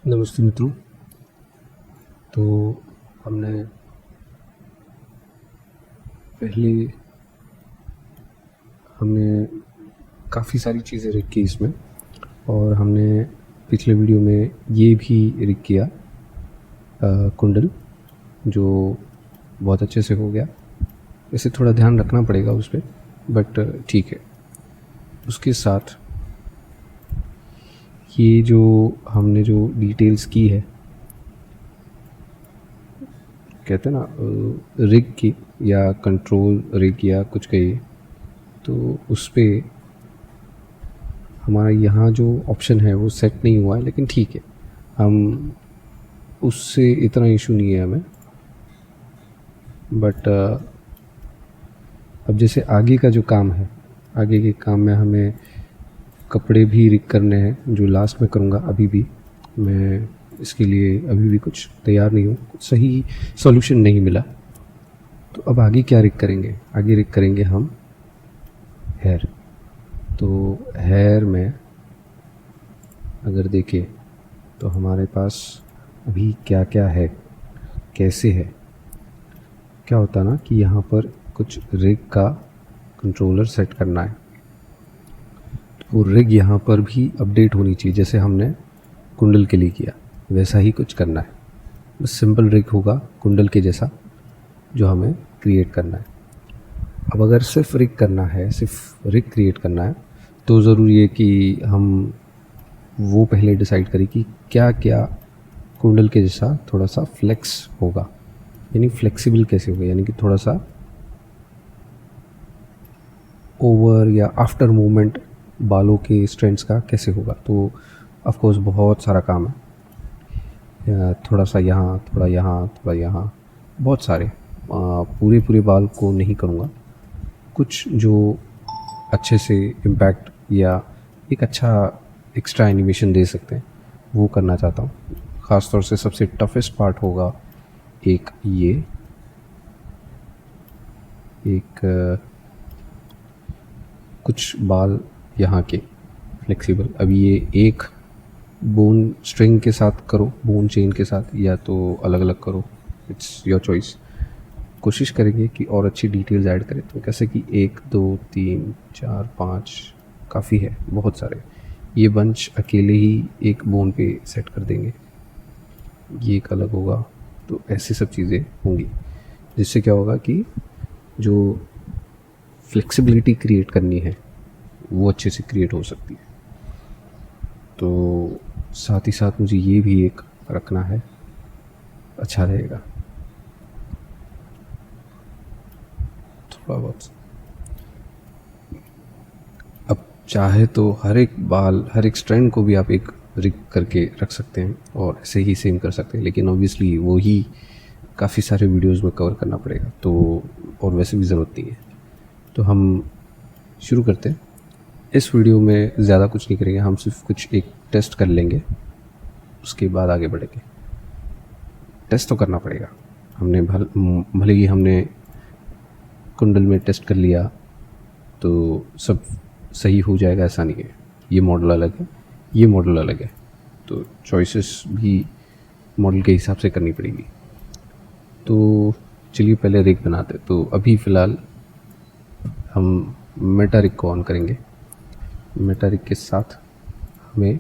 नमस्ते मित्रों। तो हमने पहले हमने काफ़ी सारी चीज़ें रिग की इसमें, और हमने पिछले वीडियो में ये भी रिग किया कुंडल, जो बहुत अच्छे से हो गया। इसे थोड़ा ध्यान रखना पड़ेगा उस पर, बट ठीक है। उसके साथ ये जो हमने जो डिटेल्स की है, कहते हैं ना रिग की या कंट्रोल रिग या कुछ कहिए, तो उस पर हमारा यहाँ जो ऑप्शन है वो सेट नहीं हुआ है, लेकिन ठीक है, हम उससे इतना इशू नहीं है हमें। बट अब जैसे आगे का जो काम है, आगे के काम में हमें कपड़े भी रिग करने हैं, जो लास्ट में करूँगा। अभी भी मैं इसके लिए अभी भी कुछ तैयार नहीं हूँ, कुछ सही सॉल्यूशन नहीं मिला। तो अब आगे क्या रिग करेंगे? आगे रिग करेंगे हम हेयर। तो हेयर में अगर देखें तो हमारे पास अभी क्या क्या है, कैसे है। क्या होता ना कि यहाँ पर कुछ रिग का कंट्रोलर सेट करना है, तो वो रिग यहाँ पर भी अपडेट होनी चाहिए। जैसे हमने कुंडल के लिए किया वैसा ही कुछ करना है। बस सिंपल रिग होगा कुंडल के जैसा, जो हमें क्रिएट करना है। अब अगर सिर्फ रिग करना है, सिर्फ रिग क्रिएट करना है, तो ज़रूरी है कि हम वो पहले डिसाइड करें कि क्या क्या कुंडल के जैसा थोड़ा सा फ्लेक्स होगा, यानी फ्लेक्सिबल कैसे होगा, यानी कि थोड़ा सा ओवर या आफ्टर मूवमेंट बालों के स्ट्रेंड्स का कैसे होगा। तो ऑफ कोर्स बहुत सारा काम है, थोड़ा सा यहाँ, थोड़ा यहाँ, थोड़ा यहाँ, बहुत सारे। पूरे पूरे बाल को नहीं करूँगा, कुछ जो अच्छे से इम्पैक्ट या एक अच्छा एक्स्ट्रा एनिमेशन दे सकते हैं वो करना चाहता हूँ। ख़ास तौर से सबसे टफेस्ट पार्ट होगा एक ये, एक कुछ बाल यहाँ के फ्लेक्सिबल। अब ये एक बोन स्ट्रिंग के साथ करो, बोन चेन के साथ, या तो अलग अलग करो, इट्स योर चॉइस। कोशिश करेंगे कि और अच्छी डिटेल्स ऐड करें। तो कैसे कि 1 2 3 4 5 काफ़ी है, बहुत सारे। ये बंच अकेले ही एक बोन पे सेट कर देंगे, ये एक अलग होगा। तो ऐसी सब चीज़ें होंगी, जिससे क्या होगा कि जो फ्लेक्सिबिलिटी क्रिएट करनी है वो अच्छे से क्रिएट हो सकती है। तो साथ ही साथ मुझे ये भी एक रखना है, अच्छा रहेगा थोड़ा बहुत। अब चाहे तो हर एक बाल, हर एक स्ट्रैंड को भी आप एक रिग करके रख सकते हैं और ऐसे ही सेम कर सकते हैं, लेकिन ऑब्वियसली वो ही काफ़ी सारे वीडियोस में कवर करना पड़ेगा, तो और वैसे भी ज़रूरत नहीं है। तो हम शुरू करते हैं। इस वीडियो में ज़्यादा कुछ नहीं करेंगे, हम सिर्फ कुछ एक टेस्ट कर लेंगे, उसके बाद आगे बढ़ेंगे। टेस्ट तो करना पड़ेगा, हमने भले ही हमने कुंडल में टेस्ट कर लिया तो सब सही हो जाएगा, ऐसा नहीं है। ये मॉडल अलग है, ये मॉडल अलग है, तो चॉइसेस भी मॉडल के हिसाब से करनी पड़ेगी। तो चलिए पहले रिग बनाते। तो अभी फ़िलहाल हम मेटा रिग को ऑन करेंगे। मेटा रिग के साथ हमें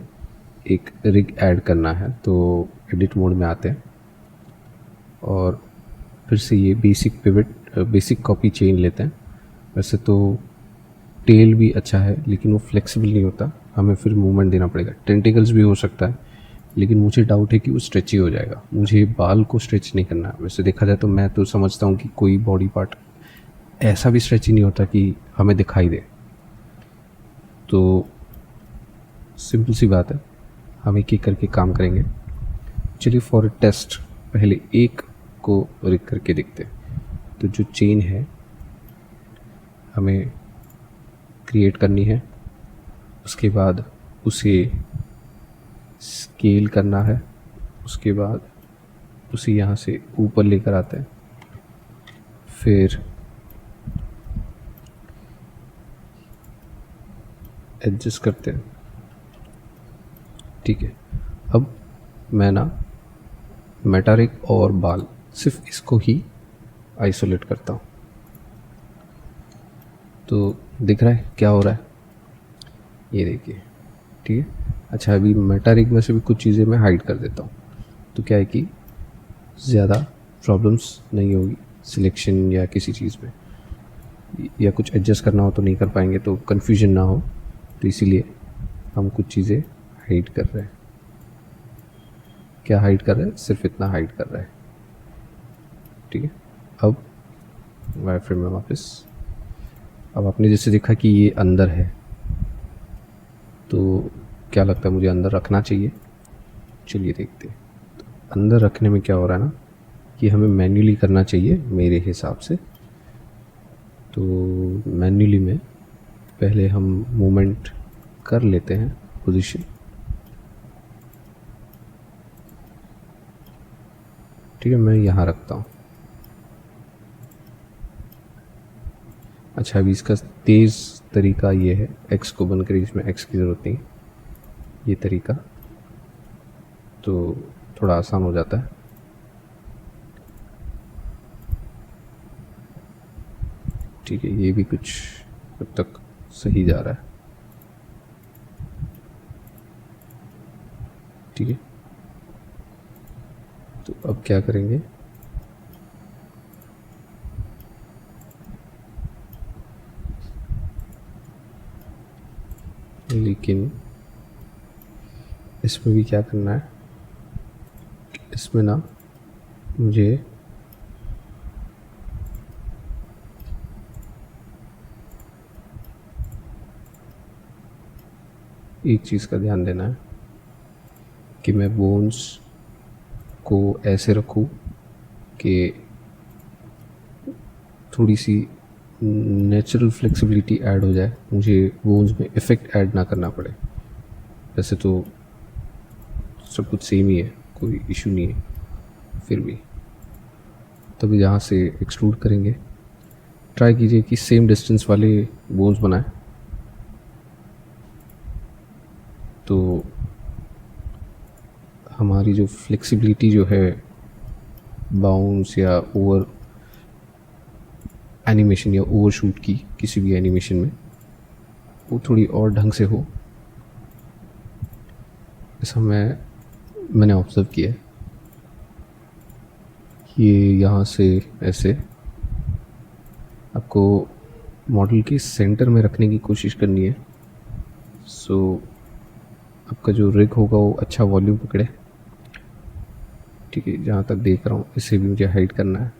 एक रिग ऐड करना है, तो एडिट मोड में आते हैं और फिर से ये basic pivot, basic copy chain लेते हैं। वैसे तो टेल भी अच्छा है, लेकिन वो फ्लेक्सिबल नहीं होता, हमें फिर मूवमेंट देना पड़ेगा। टेंटिकल्स भी हो सकता है, लेकिन मुझे डाउट है कि वो स्ट्रेची हो जाएगा। मुझे बाल को स्ट्रेच नहीं करना है। वैसे देखा जाए तो मैं तो समझता हूँ कि कोई बॉडी पार्ट ऐसा भी स्ट्रेची नहीं होता कि हमें दिखाई दे। तो सिंपल सी बात है, हम एक एक करके काम करेंगे। चलिए फॉर टेस्ट पहले एक को रिग करके देखते हैं। तो जो चेन है हमें क्रिएट करनी है, उसके बाद उसे स्केल करना है, उसके बाद उसे यहाँ से ऊपर लेकर आते हैं, फिर एडजस्ट करते हैं। ठीक है, अब मैं ना मेटारिक और बाल सिर्फ इसको ही आइसोलेट करता हूँ। तो दिख रहा है क्या हो रहा है, ये देखिए, ठीक है। अच्छा, अभी मेटारिक में से भी कुछ चीज़ें मैं हाइड कर देता हूँ, तो क्या है कि ज़्यादा प्रॉब्लम्स नहीं होगी सिलेक्शन या किसी चीज़ में, या कुछ एडजस्ट करना हो तो नहीं कर पाएंगे, तो कन्फ्यूजन ना हो, तो इसीलिए हम कुछ चीज़ें हाइड कर रहे हैं। क्या हाइड कर रहे हैं, सिर्फ इतना हाइड कर रहे हैं, ठीक है। अब वायर फ्रेम में वापस, अब आपने जैसे देखा कि ये अंदर है, तो क्या लगता है मुझे अंदर रखना चाहिए, चलिए देखते हैं। तो अंदर रखने में क्या हो रहा है ना कि हमें मैन्युअली करना चाहिए मेरे हिसाब से। तो मैन्युअली में पहले हम मूवमेंट कर लेते हैं पोजीशन, ठीक है। मैं यहाँ रखता हूँ। अच्छा, अभी इसका तेज़ तरीका ये है, एक्स को बंद करिए, इसमें एक्स की ज़रूरत नहीं, ये तरीका तो थोड़ा आसान हो जाता है। ठीक है, ये भी कुछ अब तक सही जा रहा है, ठीक है। तो अब क्या करेंगे, लेकिन इसमें भी क्या करना है, इसमें ना मुझे एक चीज़ का ध्यान देना है कि मैं बोन्स को ऐसे रखूं कि थोड़ी सी नेचुरल फ्लेक्सिबिलिटी ऐड हो जाए, मुझे बोन्स में इफ़ेक्ट ऐड ना करना पड़े। वैसे तो सब कुछ सेम ही है, कोई इशू नहीं है, फिर भी तभी यहाँ से एक्सट्रूड करेंगे, ट्राई कीजिए कि सेम डिस्टेंस वाले बोन्स बनाएं, तो हमारी जो फ्लेक्सिबिलिटी जो है बाउंस या ओवर एनिमेशन या ओवरशूट की किसी भी एनिमेशन में, वो थोड़ी और ढंग से हो, ऐसा मैंने ऑब्ज़र्व किया है। ये यहाँ से ऐसे आपको मॉडल के सेंटर में रखने की कोशिश करनी है, सो आपका जो रिग होगा वो अच्छा वॉल्यूम पकड़े, ठीक है। जहाँ तक देख रहा हूँ इसे भी मुझे हाइड करना है,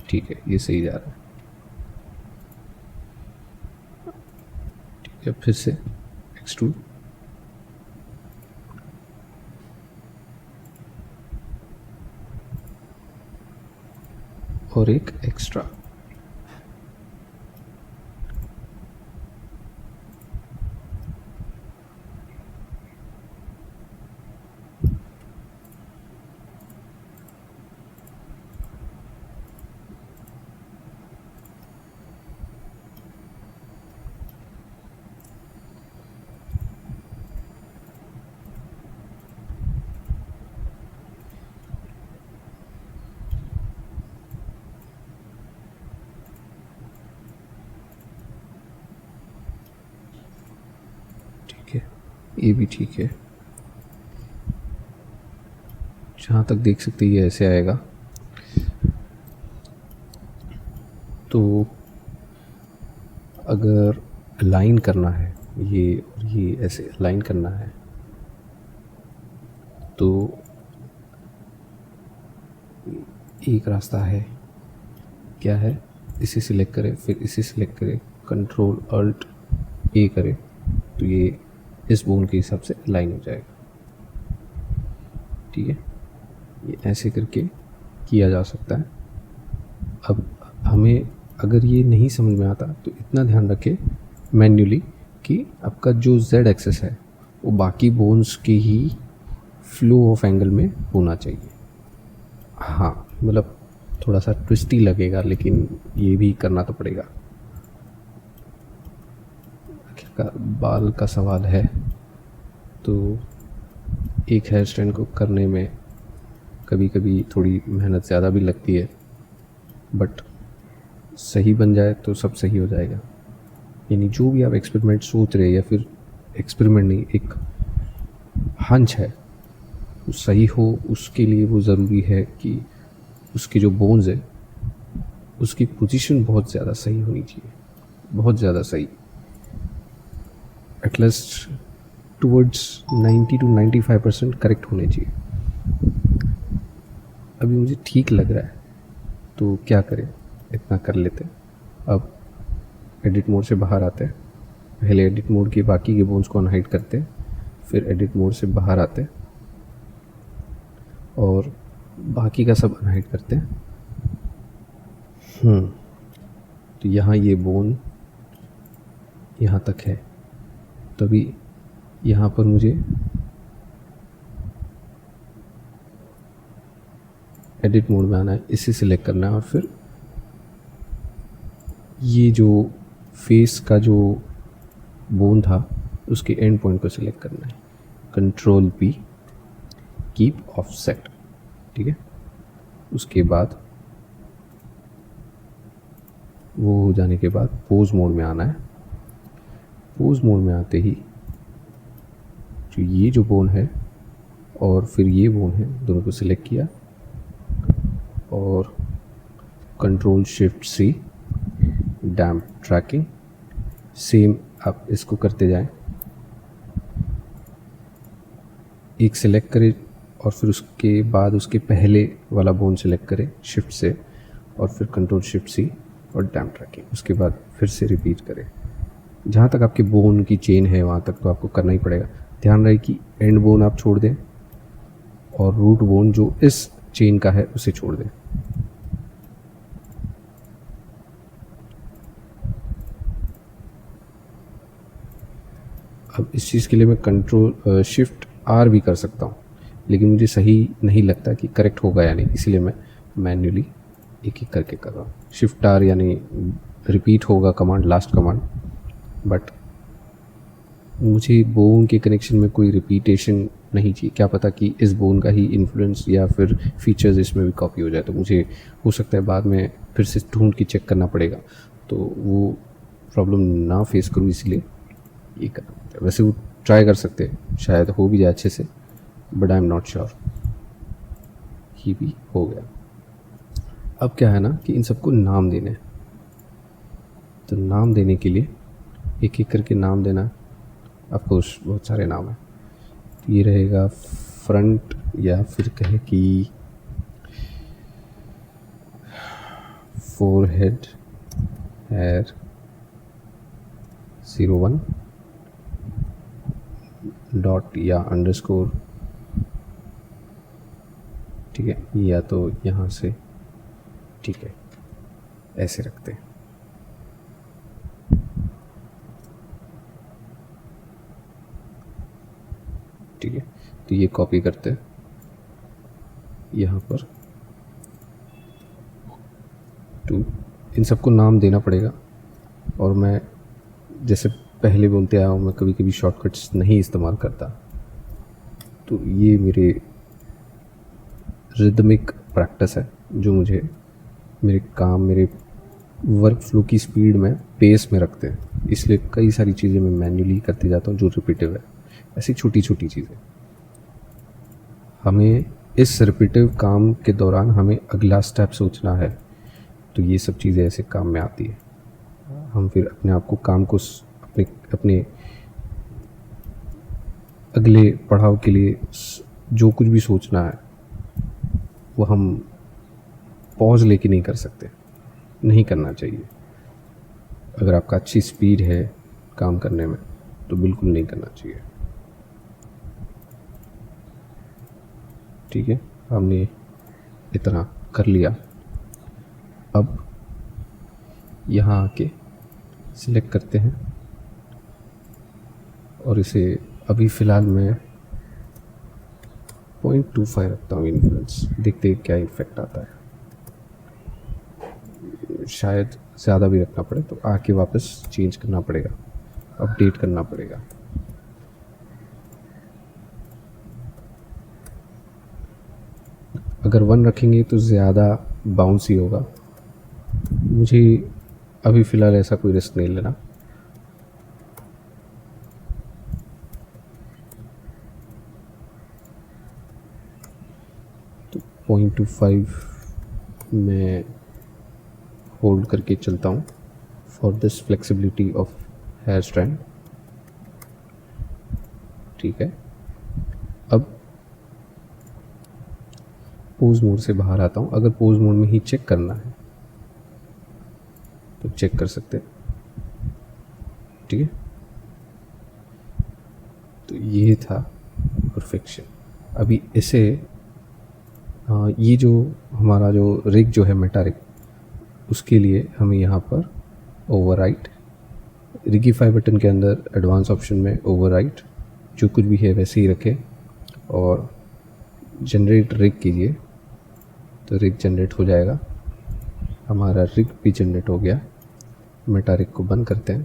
ठीक है, ये सही जा रहा है, ठीक है। फिर से एक्सट्रूड, और एक एक्स्ट्रा, ठीक है, ये भी ठीक है। जहाँ तक देख सकते हैं ये ऐसे आएगा, तो अगर अलाइन करना है ये और ये ऐसे अलाइन करना है, तो एक रास्ता है, क्या है, इसे सिलेक्ट करें, फिर इसे सिलेक्ट करें, कंट्रोल अल्ट ए करें, तो ये इस बोन के हिसाब से अलाइन हो जाएगा, ठीक है। ये ऐसे करके किया जा सकता है। अब हमें अगर ये नहीं समझ में आता तो इतना ध्यान रखें मैन्युअली कि आपका जो z एक्सेस है वो बाकी बोन्स के ही फ्लो ऑफ एंगल में होना चाहिए। हाँ, मतलब थोड़ा सा ट्विस्टी लगेगा, लेकिन ये भी करना तो पड़ेगा, आखिरकार बाल का सवाल है। तो एक हेयर स्टैंड को करने में कभी कभी थोड़ी मेहनत ज़्यादा भी लगती है, बट सही बन जाए तो सब सही हो जाएगा। यानी जो भी आप एक्सपेरिमेंट सोच रहे हैं, या फिर एक्सपेरिमेंट नहीं, एक हंच है, वो सही हो, उसके लिए वो ज़रूरी है कि उसकी जो बोन्स है उसकी पोजीशन बहुत ज़्यादा सही होनी चाहिए, बहुत ज़्यादा सही, एटलीस्ट टुवर्ड्स 90 to 95% करेक्ट होने चाहिए। अभी मुझे ठीक लग रहा है, तो क्या करें, इतना कर लेते हैं। अब एडिट मोड से बाहर आते हैं, पहले एडिट मोड के बाकी के बोन्स को अनहाइड करते हैं, फिर एडिट मोड से बाहर आते हैं और बाकी का सब अनहाइड करते हैं। तो यहाँ ये बोन यहाँ तक है, तो अभी यहाँ पर मुझे एडिट मोड में आना है, इसे सिलेक्ट करना है और फिर ये जो फेस का जो बोन था उसके एंड पॉइंट को सिलेक्ट करना है, कंट्रोल P, कीप ऑफसेट, ठीक है। उसके बाद वो हो जाने के बाद पोज मोड में आना है। पोज मोड में आते ही जो ये जो बोन है और फिर ये बोन है, दोनों को सिलेक्ट किया और कंट्रोल शिफ्ट C, डैम्प ट्रैकिंग, सेम आप इसको करते जाएं। एक सिलेक्ट करें और फिर उसके बाद उसके पहले वाला बोन सिलेक्ट करें शिफ्ट से, और फिर कंट्रोल शिफ्ट C और डैम्प ट्रैकिंग। उसके बाद फिर से रिपीट करें, जहाँ तक आपके बोन की चेन है वहाँ तक तो आपको करना ही पड़ेगा। ध्यान रहे कि एंड बोन आप छोड़ दें और रूट बोन जो इस चेन का है उसे छोड़ दें। अब इस चीज़ के लिए मैं कंट्रोल शिफ्ट R भी कर सकता हूँ, लेकिन मुझे सही नहीं लगता कि करेक्ट होगा या नहीं, इसीलिए मैं मैन्युअली एक एक करके कर रहा हूँ। शिफ्ट R यानी रिपीट होगा कमांड, लास्ट कमांड, बट मुझे बोन के कनेक्शन में कोई रिपीटेशन नहीं चाहिए। क्या पता कि इस बोन का ही इन्फ्लुएंस या फिर फीचर्स इसमें भी कॉपी हो जाए, तो मुझे हो सकता है बाद में फिर से ढूंढ के चेक करना पड़ेगा, तो वो प्रॉब्लम ना फेस करूँ, इसलिए ये करना पड़ता है। वैसे वो ट्राई कर सकते हैं, शायद हो भी जाए अच्छे से, but I am not sure. ही भी हो गया। अब क्या है ना कि इन सबको नाम देने हैं, तो नाम देने के लिए एक एक करके नाम देना है। ऑफकोर्स बहुत सारे नाम हैं, तो ये रहेगा फ्रंट, या फिर कहे कि फोरहेड हेयर 01 डॉट या अंडरस्कोर, ठीक है, या तो यहाँ से, ठीक है, ऐसे रखते हैं। ठीक है, तो ये कॉपी करते हैं यहाँ पर टू, इन सबको नाम देना पड़ेगा। और मैं जैसे पहले बोलते आया हूँ, मैं कभी कभी शॉर्टकट्स नहीं इस्तेमाल करता, तो ये मेरे रिदमिक प्रैक्टिस है जो मुझे मेरे काम, मेरे वर्क फ्लो की स्पीड में, पेस में रखते हैं। इसलिए कई सारी चीज़ें मैं मैन्युअली करते जाता हूँ जो रिपीटिव है। ऐसी छोटी छोटी चीज़ें, हमें इस रिपीटिव काम के दौरान हमें अगला स्टेप सोचना है, तो ये सब चीज़ें ऐसे काम में आती है। हम फिर अपने आप को, काम को अपने अगले पड़ाव के लिए जो कुछ भी सोचना है वो हम पॉज लेके नहीं कर सकते, नहीं करना चाहिए। अगर आपका अच्छी स्पीड है काम करने में तो बिल्कुल नहीं करना चाहिए। ठीक है, हमने इतना कर लिया। अब यहाँ आके सिलेक्ट करते हैं और इसे अभी फ़िलहाल मैं 0.25 रखता हूँ इन्फ्लुएंस, देखते हैं क्या इफेक्ट आता है। शायद ज़्यादा भी रखना पड़े, तो आके वापस चेंज करना पड़ेगा, अपडेट करना पड़ेगा। अगर 1 रखेंगे तो ज़्यादा बाउंस ही होगा। मुझे अभी फ़िलहाल ऐसा कोई रिस्क नहीं लेना। तो 0.25 मैं होल्ड करके चलता हूँ for this flexibility of hair strand. ठीक है, अब पोज मोड से बाहर आता हूँ। अगर पोज मोड में ही चेक करना है तो चेक कर सकते हैं। ठीक है, तो ये था परफेक्शन। अभी इसे ये जो हमारा जो रिग जो है मेटा रिग, उसके लिए हमें यहाँ पर ओवरराइट रिगिफाई बटन के अंदर एडवांस ऑप्शन में ओवरराइट जो कुछ भी है वैसे ही रखें और जनरेट रिग कीजिए, तो रिग जनरेट हो जाएगा। हमारा रिग भी जनरेट हो गया। मेटा रिग को बंद करते हैं,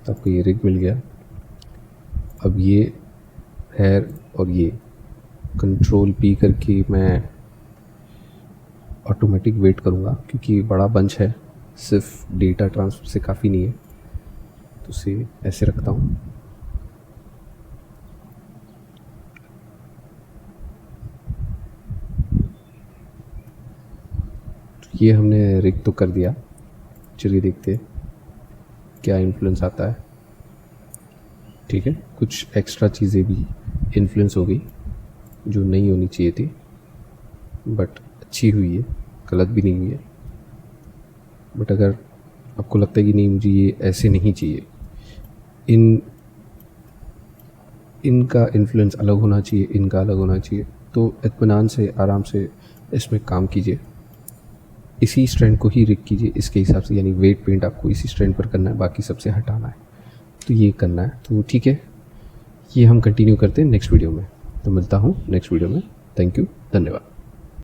तो आपको ये रिग मिल गया। अब ये हेयर और ये कंट्रोल पी करके मैं ऑटोमेटिक वेट करूँगा, क्योंकि बड़ा बंच है, सिर्फ डेटा ट्रांसफ़र से काफ़ी नहीं है, तो उसे ऐसे रखता हूँ। तो ये हमने रिग तो कर दिया। चलिए देखते हैं क्या इन्फ्लुएंस आता है। ठीक है, कुछ एक्स्ट्रा चीज़ें भी इन्फ्लुएंस हो गई जो नहीं होनी चाहिए थी, बट अच्छी हुई है, गलत भी नहीं हुई है। बट अगर आपको लगता है कि नहीं मुझे ये ऐसे नहीं चाहिए, इनका इन्फ्लुएंस अलग होना चाहिए, इनका अलग होना चाहिए, तो इत्मीनान से आराम से इसमें काम कीजिए। इसी स्ट्रैंड को ही रिग कीजिए इसके हिसाब से, यानी वेट पेंट आपको इसी स्ट्रैंड पर करना है, बाकी सबसे हटाना है, तो ये करना है। तो ठीक है, ये हम कंटिन्यू करते हैं नेक्स्ट वीडियो में। तो मिलता हूँ नेक्स्ट वीडियो में। थैंक यू, धन्यवाद।